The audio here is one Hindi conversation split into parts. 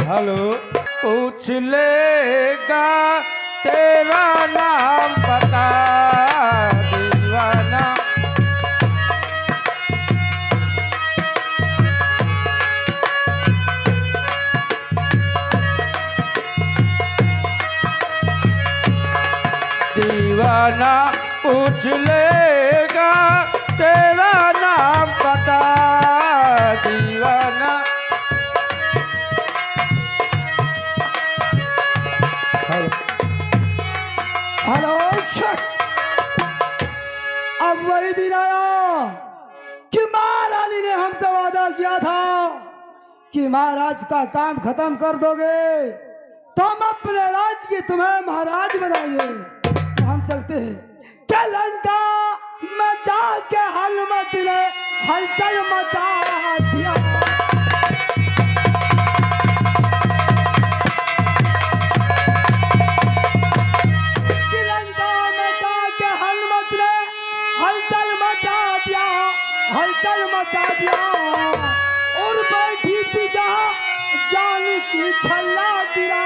हेलो। पूछ लेगा तेरा नाम पता दीवाना। दीवाना पूछ लेगा तेरा नाम पता दीवाना। हेलो अब वही दिन आया कि महारानी ने हमसे वादा किया था कि महाराज का काम खत्म कर दोगे तो हम अपने राज्य के तुम्हें महाराज बनाएंगे। तो हम चलते हैं क्या लंका में जाके हनुमत ने हलचल मचा दिया। हलचल मचा दिया और बैठी थी जहाँ जान की छल्ला गिरा।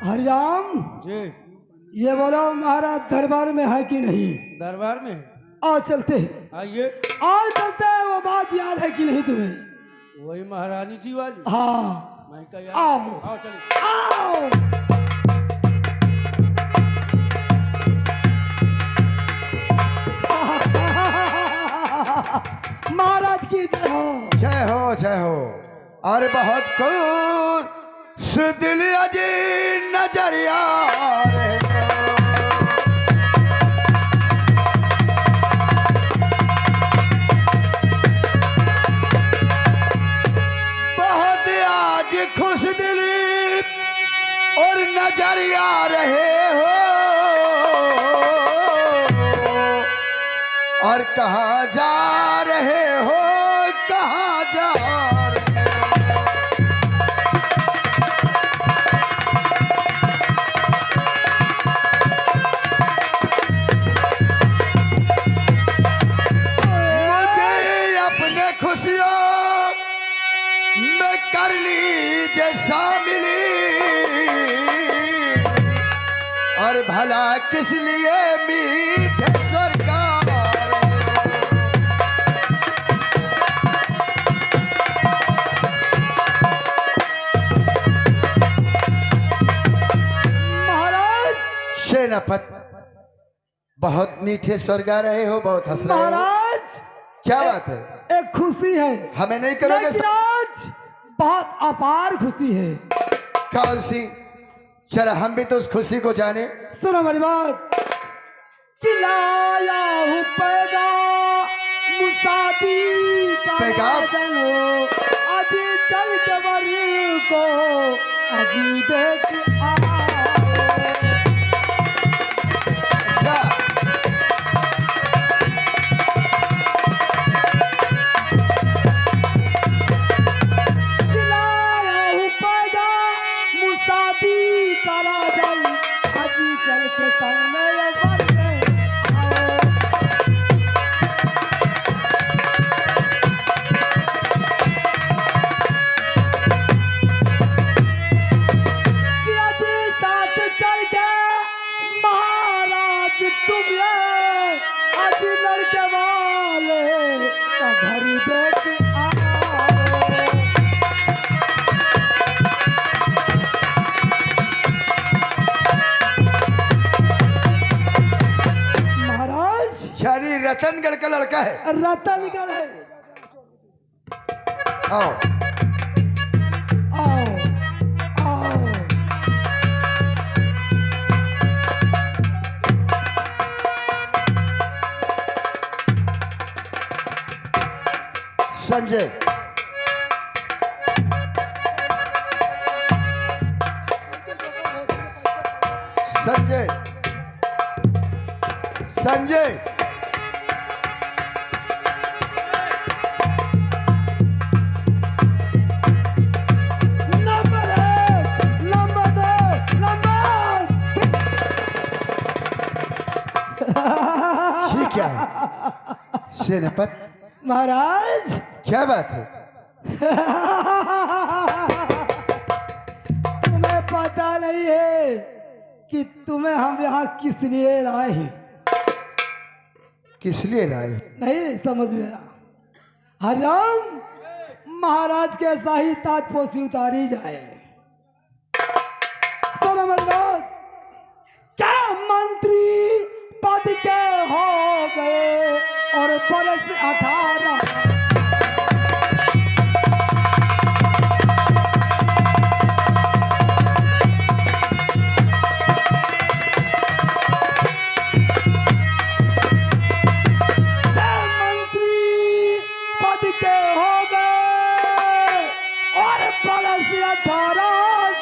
हरिराम जी। ये बोलो महाराज दरबार में है कि नहीं? दरबार में आओ चलते हैं। आइए। आओ चलते हैं। वो बात याद है कि नहीं तुम्हें? वही महारानी जी वाली। हाँ मैं क्या याद। आओ आओ चलिए। आओ। महाराज की जय हो। जय हो जय हो। और बहुत खुश दिल अजी नजरिया रे। बहुत आज खुश दिली और नजरिया रहे हो। और कहाँ जा रहे हो कहाँ जा रहे हो। मुझे अपने खुशियों में कर लीजिए शामिली। और भला किस लिए मीठे सरकार। सेनापत बहुत मीठे स्वर गा रहे हो, बहुत हंस रहे हो। महाराज क्या बात है? एक खुशी है। हमें नहीं करोगे? लेकिन आज बहुत अपार खुशी है। कौन सी? चला हम भी तो उस खुशी को जाने। सुनो मेरी बात कि लाया हूँ पैगाम मुसादी का पैगाम? चलो अजी चल के बरी को अजी देख आओ। अच्छा लाया हूँ पैगाम मुसादी का राजल अजी चल के संग में बरसे आओ। कि अजी साथ चल के महाराज तुम ये अजी लड़के वाले का घर देख आओ। महाराज यानी रतनगढ़ का लड़का है। रतनगढ़ है। आओ आओ आओ। संजय संजय संजय नंबर 1 सेनापत महाराज क्या बात है? तुम्हें पता नहीं है कि तुम्हें हम यहाँ किस लिए लाए हैं? किस लिए लाए? नहीं समझ में आया। हरिराम महाराज के शाही ताजपोशी उतारी जाए। सुनो मेरी बात, क्या मंत्री पद के हो गए और बरस 18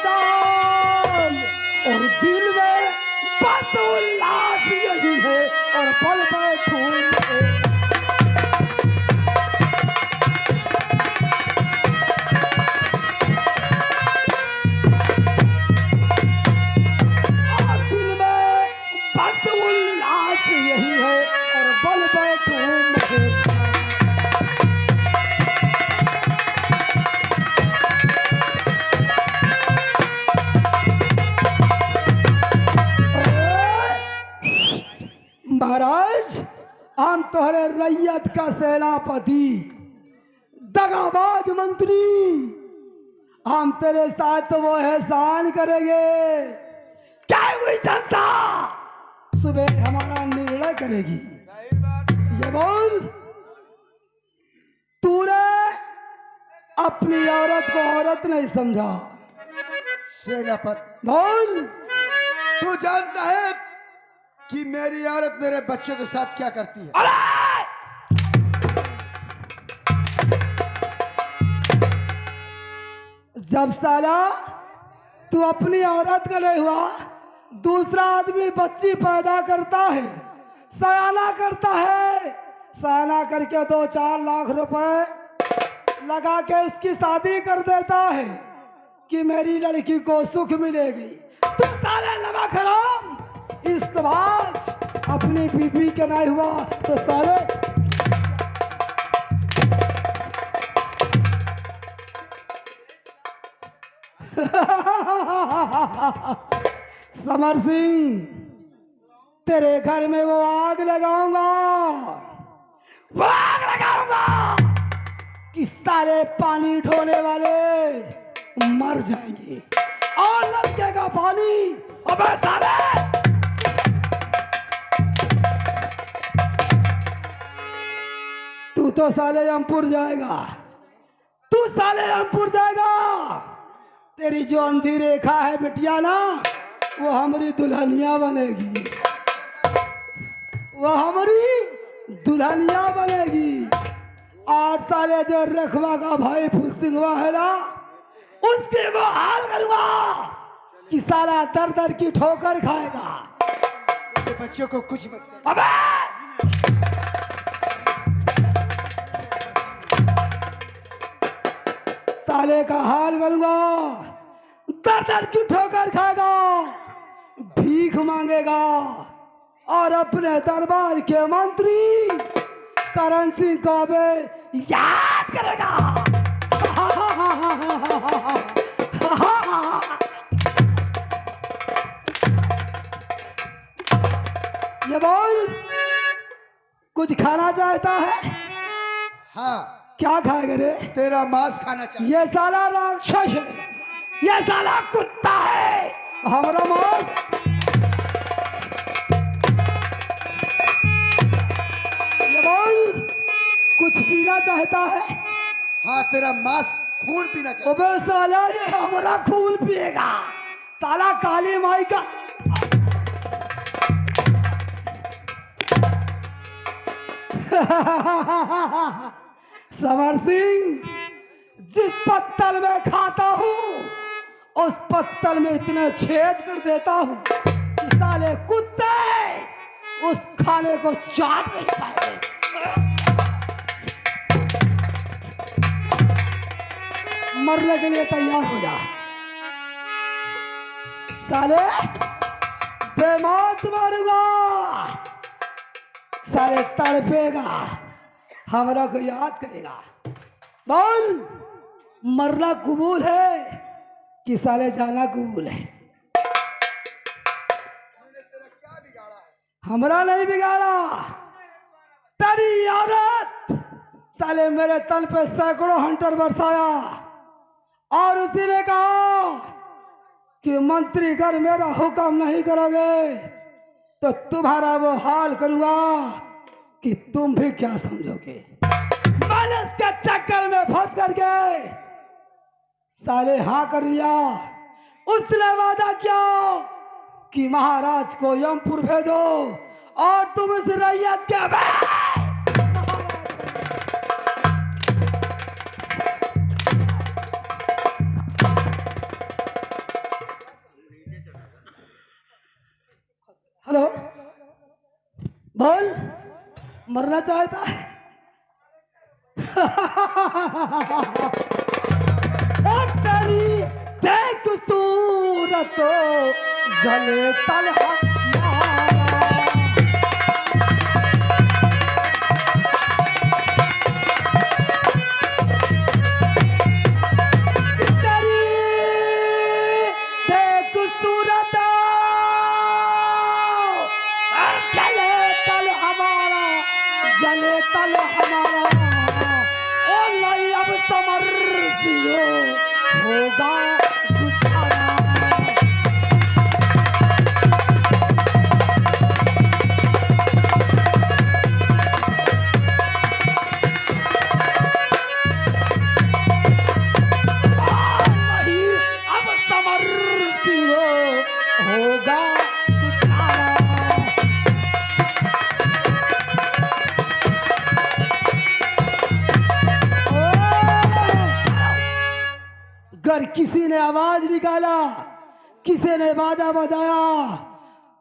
साल और दिल में बस उल्लास यही है और पल बैठूं और दिल में बस उल्लास यही है और पल बैठूं महाराज हम तोहरे रैयत का सेनापति दगाबाज मंत्री हम तेरे साथ वो एहसान करेंगे क्या हुई जनता सुबह हमारा निर्णय करेगी। ये बोल तूने अपनी औरत को औरत नहीं समझा? सेनापत बोल तू जानता है कि मेरी औरत मेरे बच्चों के साथ क्या करती है? जब साला तू अपनी औरत का नहीं हुआ दूसरा आदमी बच्ची पैदा करता है सयाना करता है सयाना करके 2-4 लाख रुपए लगा के उसकी शादी कर देता है कि मेरी लड़की को सुख मिलेगी। तू साले नमक हराम इसके बाद अपनी बीबी के नहीं हुआ तो साले समर सिंह तेरे घर में वो आग लगाऊंगा कि सारे पानी ढोने वाले मर जाएंगे और लगेगा पानी। अबे साले तू तो साले यमपुर जाएगा तू साले यमपुर जाएगा। तेरी जो अंधी रेखा है बिटिया ना वो हमारी दुल्हनिया बनेगी वो हमारी दुल्हनिया बनेगी। और साले जो रखवा का भाई फुसिंगवा है ना उसके वो हाल करूंगा कि साला दर दर की ठोकर खाएगा। मेरे बच्चों को कुछ मत कर। अबे साले का हाल करूंगा दर दर की ठोकर खाएगा भीख मांगेगा और अपने दरबार के मंत्री करण सिंह को अबे याद करेगा। ये बोल कुछ खाना चाहता है? हाँ क्या खाएगा रे? तेरा मांस खाना चाहिए। ये साला राक्षस है ये साला कुत्ता है हमारा मांस ये बोल कुछ पीना चाहता है? हाँ तेरा मांस खून पीना चाहिए। अबे साला ये हमारा खून पिएगा साला काली माई का। समर सिंह जिस पत्तल में खाता हूँ उस पत्तल में इतने छेद कर देता हूँ कि साले कुत्ते उस खाने को चाट नहीं पाएंगे। मरने के लिए तैयार हो जा साले बेमौत मारूंगा साले तड़पेगा हमरा को याद करेगा। बोल, मरना कबूल है कि साले जाना कबूल है? हमरा नहीं बिगाड़ा, तेरी औरत साले मेरे तन पे सैकड़ों हंटर बरसाया और उसी ने कहा कि मंत्री अगर मेरा हुक्म नहीं करोगे तो तुम्हारा वो हाल करूंगा कि तुम भी क्या समझोगे। मैंने इसके चक्कर में फंस करके साले हाँ कर लिया। उसने वादा किया कि महाराज को यमपुर भेजो और तुम इस रैयत के हेलो, बोल, मरना चाहता है? और तेरी देख सूरत जले तलहा तल हमारा और नहीं अब समर होगा गुजारा। नहीं अब समर होगा अगर किसी ने आवाज निकाला, किसी ने बाजा बजाया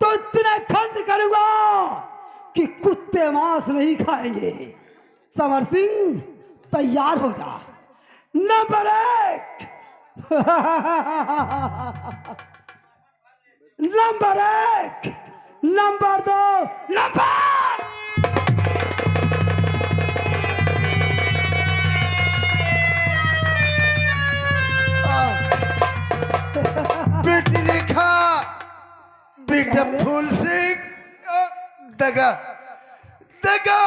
तो इतने खंड करूंगा कि कुत्ते मांस नहीं खाएंगे। समर सिंह तैयार हो जा। नंबर 1 नंबर 1, नंबर 2, नंबर बेटी रेखा, बेटा फूल सिंह, दगा दगा।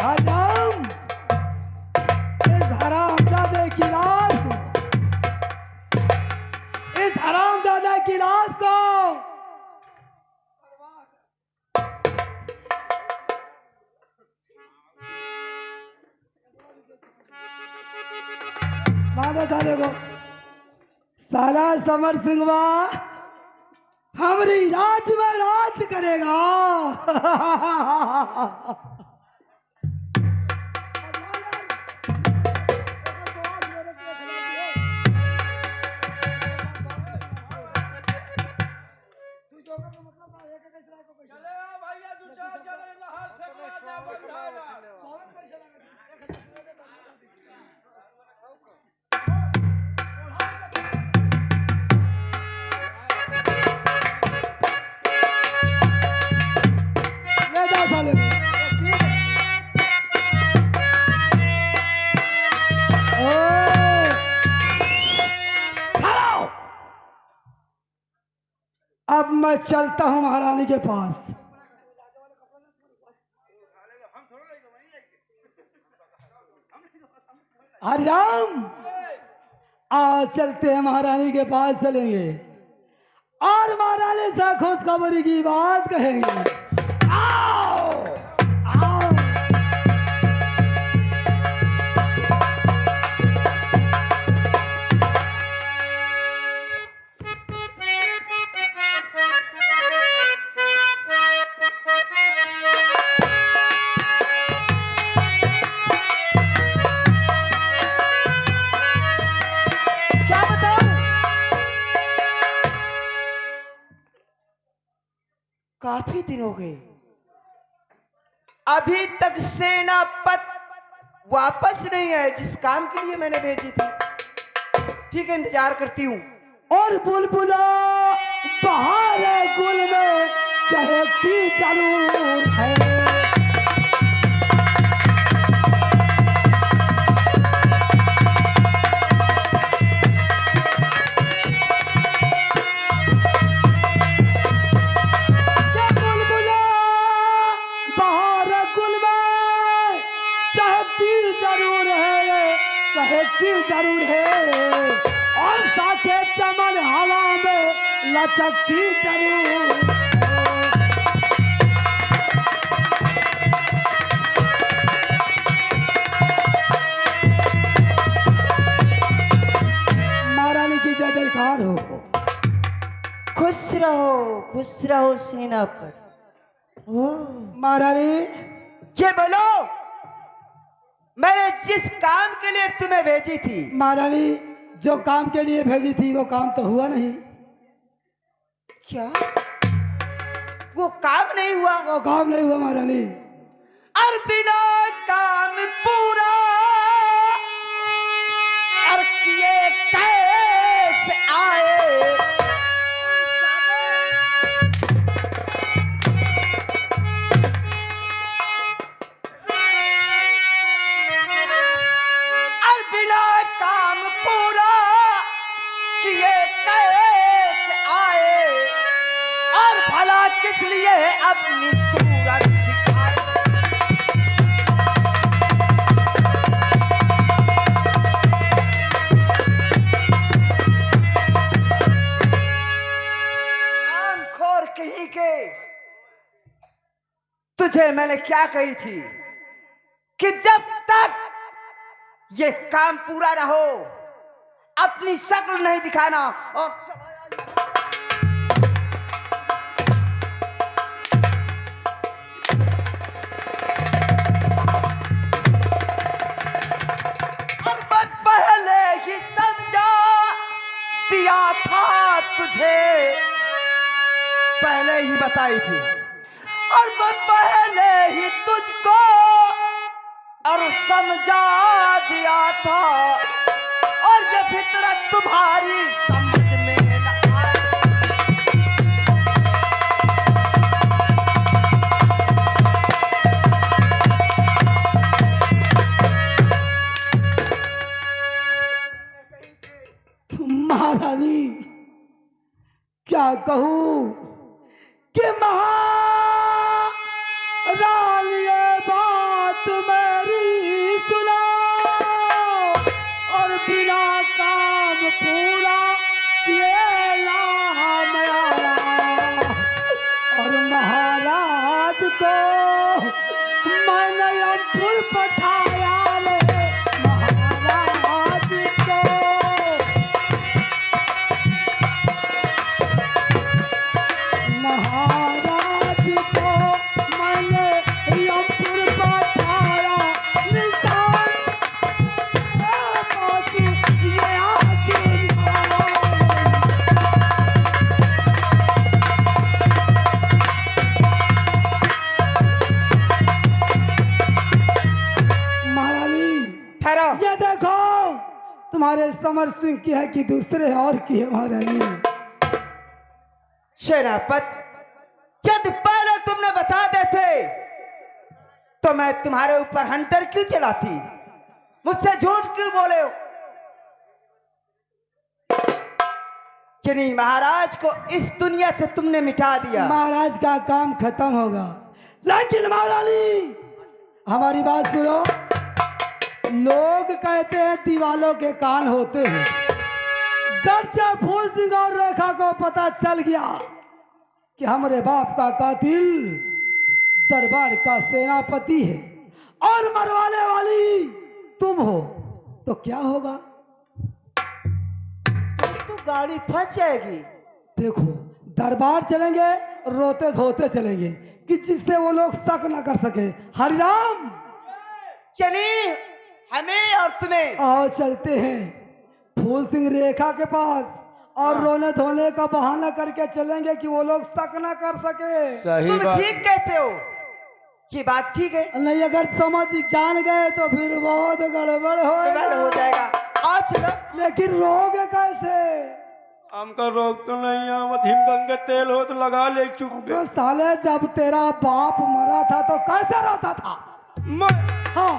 आलम, इस हरामजादे की लाश को, इस हरामजादे की लाश को मानो साले को। साला समर सिंहवा हमारी राज में राज करेगा। अब मैं चलता हूं महारानी के पास। हरिराम, आज चलते हैं महारानी के पास चलेंगे और महारानी से खुशखबरी की बात कहेंगे। आओ आओ। काफी दिन हो गए, अभी तक सेनापत वापस नहीं आए जिस काम के लिए मैंने भेजी थी। ठीक है, इंतजार करती हूँ। और बुलबुला बहार गुल में चहकती जरूर है। ये बुलबुला बहार गुल में चहकती जरूर है, चहकती जरूर है, और साके चमन हवा में लचकती जरूर है। महारानी की जय जयकार हो। खुश रहो सेनापति। ओ, महारानी ये बोलो, मैंने जिस काम के लिए तुम्हें भेजी थी, महारानी जो काम के लिए भेजी थी वो काम तो हुआ नहीं। क्या वो काम नहीं हुआ? वो काम नहीं हुआ महारानी। और बिना काम पूरा और किए कैसे आए? और बिना काम पूरा किए कैसे आए? और भला किस लिए अपनी सूरत दिखाए? कामखोर कहीं के, तुझे मैंने क्या कही थी कि जब तक ये काम पूरा ना हो अपनी शक्ल नहीं दिखाना। और और मैं पहले ही समझा दिया था तुझे, पहले ही बताई थी, और मैं पहले ही तुझको और समझा दिया था, और ये फितरत तुम्हारी समझ में न आए। महारानी क्या कहूँ कि महारानी ये बात मेरी सुना, और बिना काम पूरा किए नाम आया, और महाराज को मैंने अमपुर पठाया रे, महाराज को महाराज को मैंने यमपुर पठाया, निशान पास ये आज आया। महारानी ठहरो। ये देखो तुम्हारे समर सिंह की है कि दूसरे और की है महारानी। सेनापति, जब पहले तुमने बता देते तो मैं तुम्हारे ऊपर हंटर क्यों चलाती? मुझसे झूठ क्यों बोले हो? कि नहीं, महाराज को इस दुनिया से तुमने मिटा दिया। महाराज का काम खत्म होगा, लेकिन महारानी हमारी बात सुनो। लोग कहते हैं दीवालों के कान होते हैं। गर्चा फूल सिंह और रेखा को पता चल गया कि हमारे बाप का कातिल दरबार का सेनापति है और मरवाने वाली तुम हो, तो क्या होगा? तो गाड़ी फंस जाएगी। देखो दरबार चलेंगे, रोते धोते चलेंगे कि जिससे वो लोग शक न कर सके। हरिराम चलिए, हमें और तुम्हें आओ चलते हैं फूल सिंह रेखा के पास और रोने धोने का बहाना करके चलेंगे कि वो लोग शक ना कर सके। सही तुम बात। ठीक कहते हो, ये बात ठीक है। नहीं अगर समझ जान गए तो फिर बहुत गड़बड़ गड़बड़ हो हो जाएगा। और चलो, लेकिन रोगे कैसे? हमका रोग तो नहीं है, वो हिमगंग के तेल हो तो लगा ले चुप अबे साले, जब तेरा बाप मरा था तो कैसे रोता था? मैं हाँ,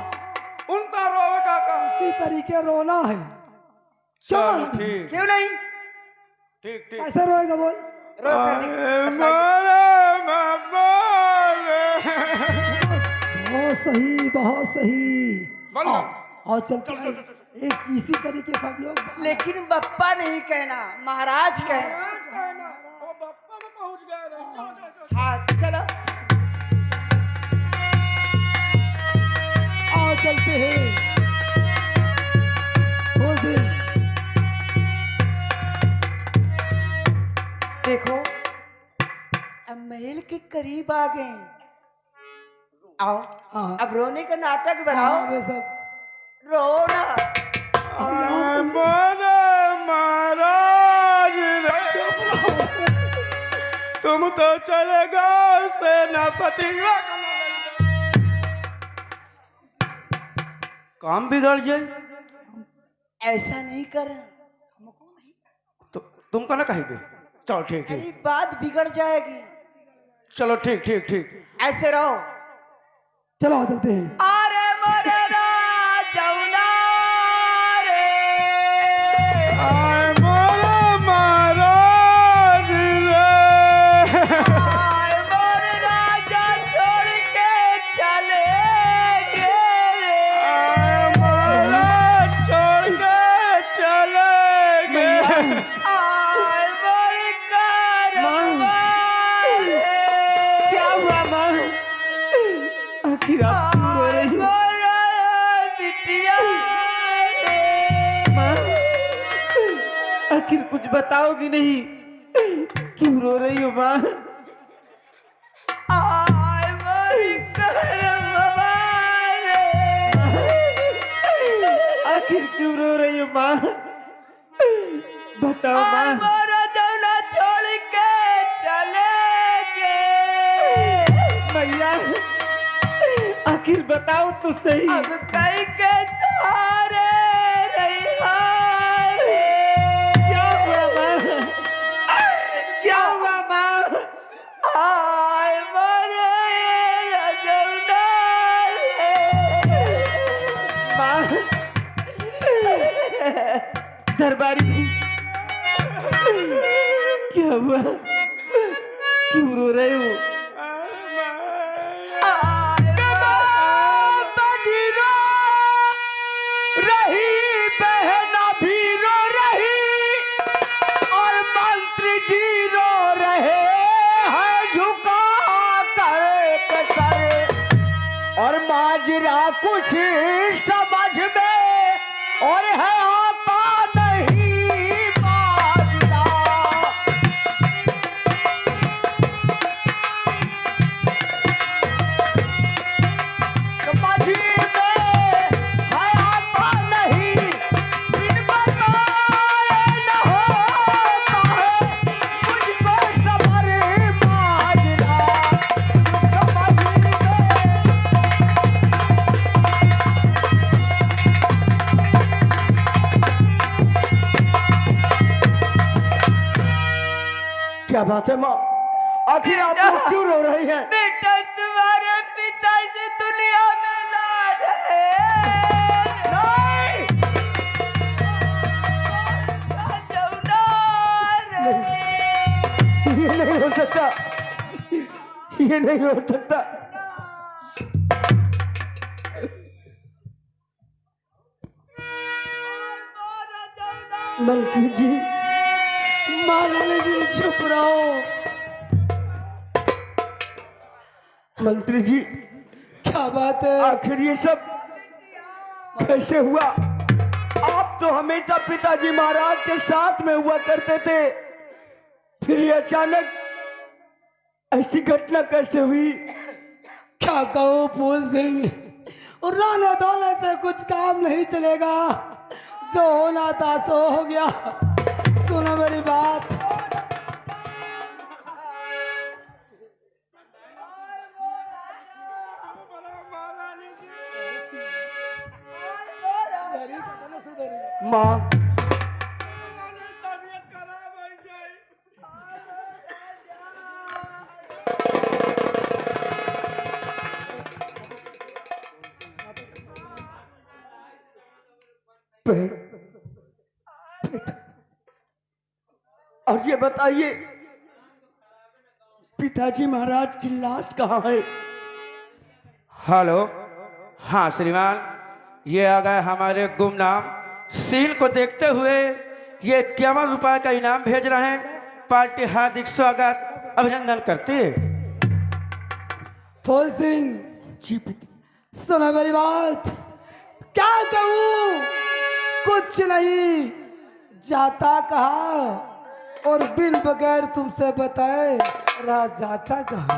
उनका रोवे काका। इसी तरीके रोना है। क्यों चलो मारा? ठीक क्यों नहीं? ठीक ठीक। कैसे रोएगा बोल? रो कर दिख- बताइए। बहुत सही, बहुत सही। बोलो। और चलते हैं एक इसी तरीके सब लोग। लेकिन बप्पा नहीं कहना, महाराज कहना। वो बप्पा में पहुंच गया रे। चलो, चलो, चलो। हाँ चलो। आओ चलते हैं। हो दे। देखो, अब महल के करीब आ गए। आओ, हाँ। अब रोने का नाटक बनाओ। हाँ, वे सब। रो ना। हमारे महाराज रे, तुम तो चले गए सेनापति। काम बिगड़ जाए ऐसा नहीं कर। तो तुम कहना कहीं पे। चलो ठीक ठीक। अरे बात बिगड़ जाएगी। चलो ठीक ठीक ठीक। ऐसे रहो। चलो चलते हैं। अरे मोरे राजौना रे। आय मोरे महाराज रे, आय मोरे राजा छोड़ के चले गए रे। आय महाराज छोड़ के चले गए। आय मोरे कारवां रे। क्या हुआ माँ? आखिर आप क्यों रो रही हो? आखिर कुछ बताओगी नहीं? क्यों रो रही हो माँ? आखिर क्यों रो रही हो माँ? बताओ माँ। छोड़ के चले गए। मैया, आखिर बताओ तो सही। अब कई के सहारे नहीं हारे। क्या हुआ माँ? क्या हुआ माँ? आय मरे रजौना रे। माँ, दरबारी, क्या हुआ? क्यों रो रहे हो? रही बहना भी रो रही और मंत्री जी रो रहे हैं झुका कर करे, और माजरा कुछ समझ में और है आता नहीं माजरा। समझ में है आता नहीं, बिन बताए न होता है मुझको सबर माजरा। समझ में क्या बात है माँ? आखिर आप लोग क्यों रो रही हैं? बेटा तुम्हारे पिता से दुनिया में लाज है। नहीं! राजौना रे। ये नहीं हो सकता, ये नहीं हो सकता। मंत्री जी, महारानी जी चुप रहो। मंत्री जी, क्या बात है? आखिर ये सब कैसे हुआ? आप तो हमेशा पिताजी महाराज के साथ में हुआ करते थे, फिर ये अचानक ऐसी घटना कैसे हुई? क्या कहूँ फूल सिंह, रोने धोने से कुछ काम नहीं चलेगा। जो होना था सो हो गया। सुनो मेरी बात। माँ, बेटा, और ये बताइए पिताजी महाराज की लाश कहाँ है? हेलो, हाँ श्रीमान, ये आ गए हमारे गुमनाम। सील को देखते हुए ये 51 रुपए का इनाम भेज रहे हैं। पार्टी हार्दिक स्वागत अभिनंदन करती है। फूल सिंह, जी पिता। सुनो मेरी बात, क्या कहूँ, कुछ नहीं, जाता कहा और बिन बगैर तुमसे बताए रहा जाता कहा।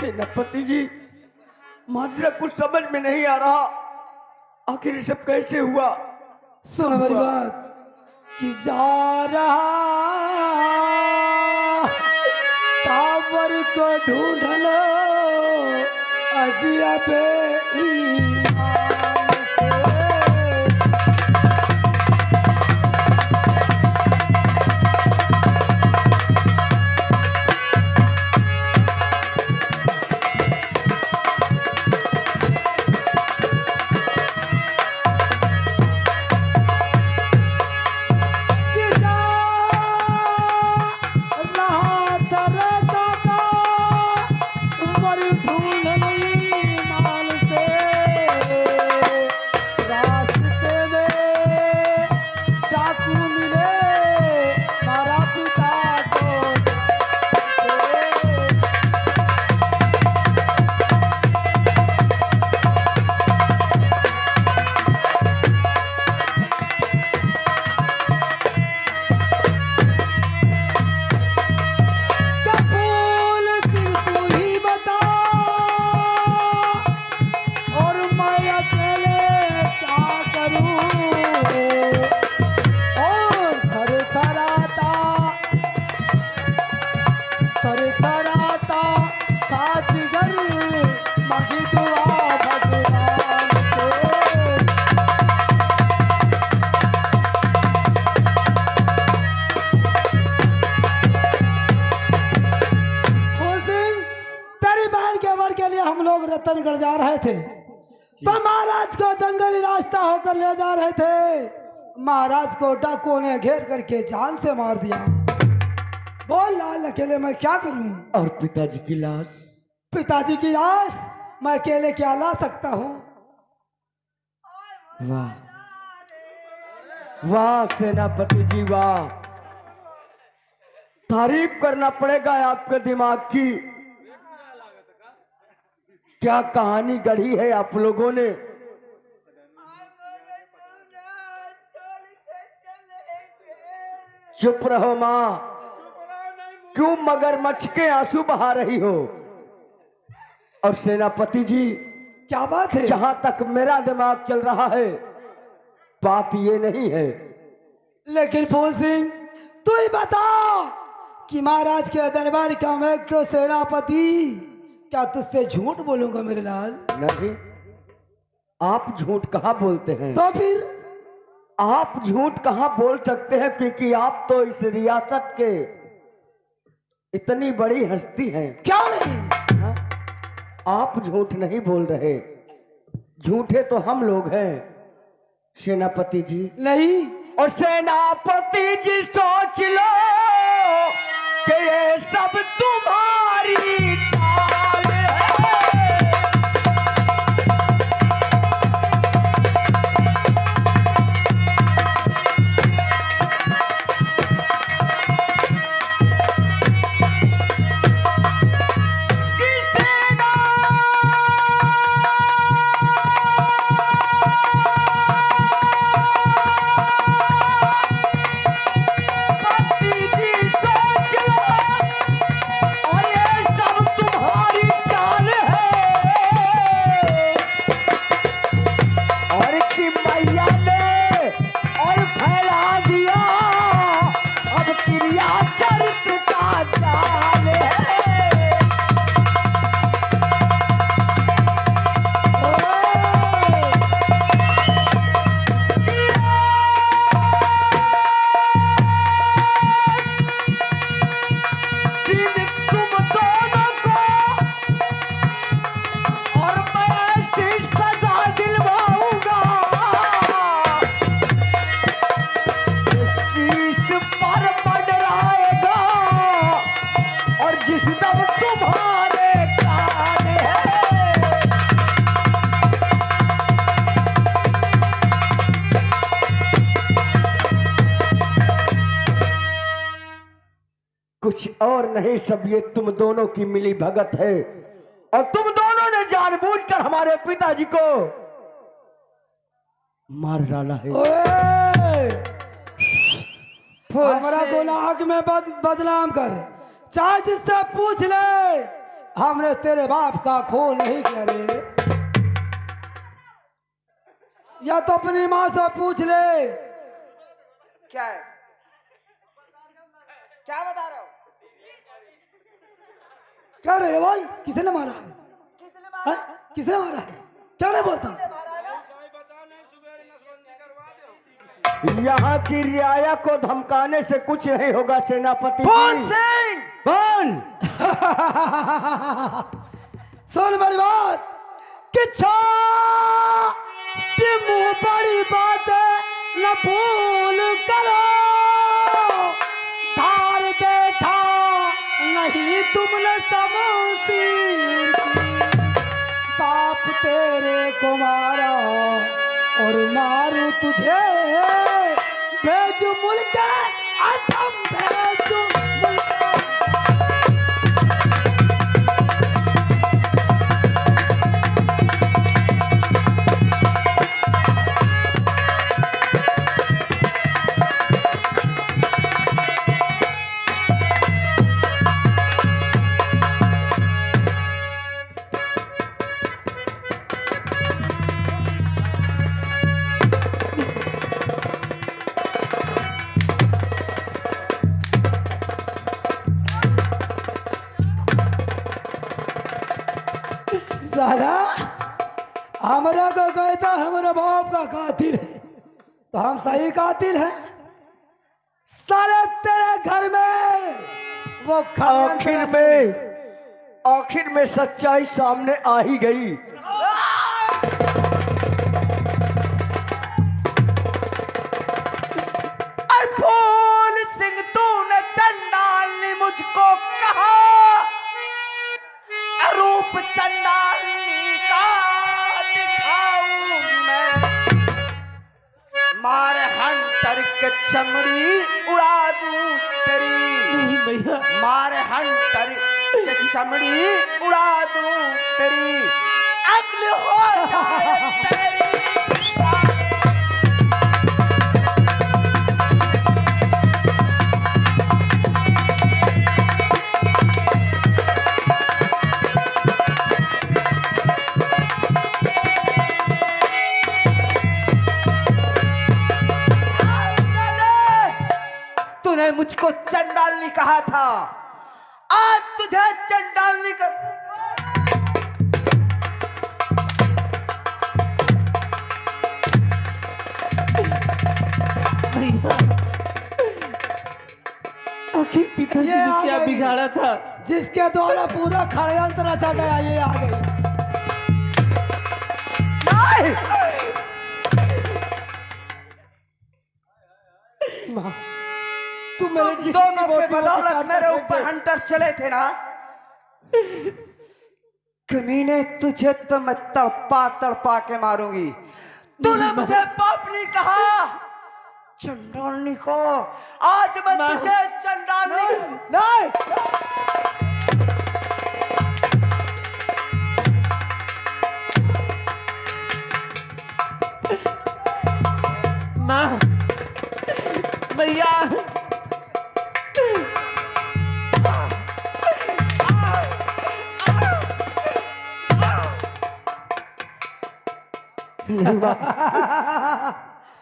सेनापति जी, माजरा कुछ समझ में नहीं आ रहा, आखिर ये सब कैसे हुआ? सुनो मेरी बात कि जा रहा टावर को ढूंढ लो अजिया पे ईमान से। रतनगढ़ जा रहे थे तो महाराज को जंगली रास्ता होकर ले जा रहे थे। महाराज को डाकुओं ने घेर करके जान से मार दिया। बोल लाल, अकेले मैं क्या करूं? और पिताजी की लाश? पिताजी की लाश मैं अकेले क्या ला सकता हूं? वाह वाह सेनापति जी, वाह, तारीफ करना पड़ेगा आपके दिमाग की। क्या कहानी गढ़ी है आप लोगों ने। चुप रहो माँ, क्यों मगरमच्छ के आंसू बहा रही हो? और सेनापति जी, क्या बात है? जहां तक मेरा दिमाग चल रहा है बात ये नहीं है। लेकिन फूल सिंह, तू ही बता कि महाराज के दरबार का मैं क्यों सेनापति, क्या तुझसे झूठ बोलूंगा मेरे लाल? नहीं, आप झूठ कहाँ बोलते हैं? तो फिर आप झूठ कहाँ बोल सकते हैं, क्योंकि आप तो इस रियासत के इतनी बड़ी हस्ती हैं। क्या नहीं? हाँ? आप झूठ नहीं बोल रहे, झूठे तो हम लोग हैं सेनापति जी। नहीं, और सेनापति जी सोच लो कि ये सब तुम्हारी चाल है। और नहीं, सब ये तुम दोनों की मिली भगत है और तुम दोनों ने जानबूझकर हमारे पिताजी को मार डाला है। ओए! हमारा गुनाह में बदनाम कर, चाहे जिससे पूछ ले, हमने तेरे बाप का खून नहीं किया रे। या तो अपनी माँ से पूछ ले। क्या है, क्या बता रहे हो? क्या रे बोल, किसने मारा है? हाँ? किसने मारा है? क्या नहीं बोलता? यहाँ की रियाया को धमकाने से कुछ नहीं होगा सेनापति कौन जी। सिंह? कौन? सुन मेरी बात कि छोटी मुंह बड़ी बात न भूल करो, धार देखा नहीं तुमने शमशीर की, बाप तेरे को मारा और मारू तुझे, भेजू मुल्क अधम, भेजू मुल्क। साला हमारा को कहता हमारा बाप का कातिल है, तो हम सही कातिल हैं। साले तेरे घर में वो आखिर में सच्चाई सामने आ ही गई। फूल सिंह तूने चंडाली मुझको कहा, रूप चंडाली का दिखाऊंगी मैं, मार हंटर के चमड़ी उड़ा दूं तेरी, मार हंटर के चमड़ी उड़ा दूं तेरी, अक्ल हो जाए तेरी। तूने मुझको चंडालनी कहा था, आज तुझे चंडालनी कर। आखिर पिताजी ये ने आ क्या गई। बिगाड़ा था? जिसके द्वारा पूरा षड्यंत्र रचा गया, ये आ गई। तू मेरे तुम जिस्म दोनों की के बोटी बदौलत काट मेरे कर ऊपर फेंक हंटर चले थे ना, कमीने तुझे तो मैं तड़पा तड़पा के मारूंगी। तूने मुझे पापनी कहा, चंडालनी को, आज मैं तुझे चंडालनी नहीं। माँ, भैया,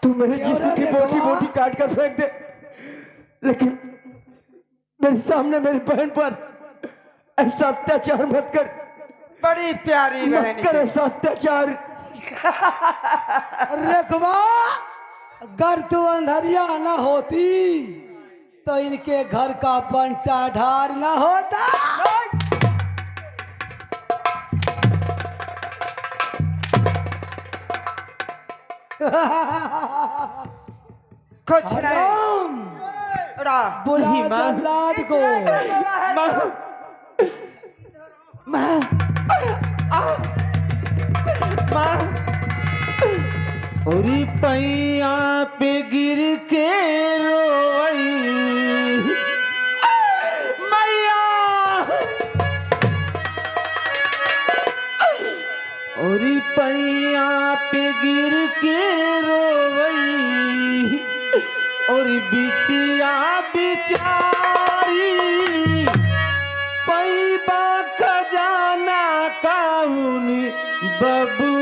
तू मेरे जिस्म की बोटी बोटी काट कर फेंक दे, लेकिन मेरे सामने मेरी बहन पर ऐसा अत्याचार मत कर। बड़ी प्यारी मत बहन कर ऐसा अत्याचार। रेखवा, अगर तू अंधरिया न होती तो इनके घर का बंटा ढार न होता। कुछ नहीं उड़ा। बुला जल्लाद को। औरी पैया पे गिर के रोई मैया और पैया पे गिर के रोवई और बिटिया बिचारी पैबा खजाना काउन बबू